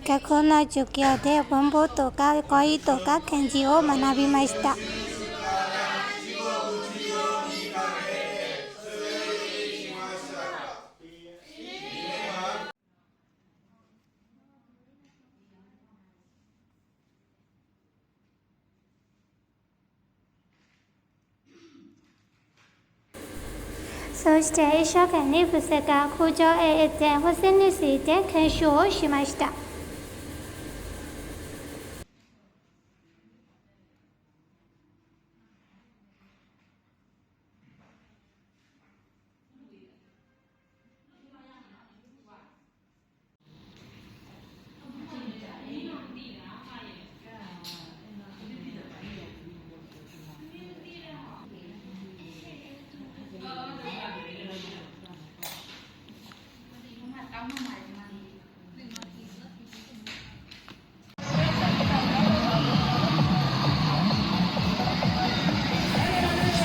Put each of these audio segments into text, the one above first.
学校の授業で文法とか語彙とか漢字を学びました。そして一生懸命伏せが工場へ行って保線について研修をしました。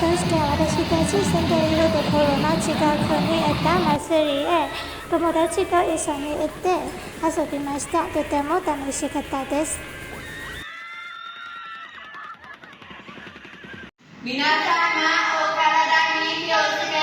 そして私たち住んでいるところの近くにあった祭りへ友達と一緒に行って遊びました。とても楽しかったです。皆様お体に気をつけ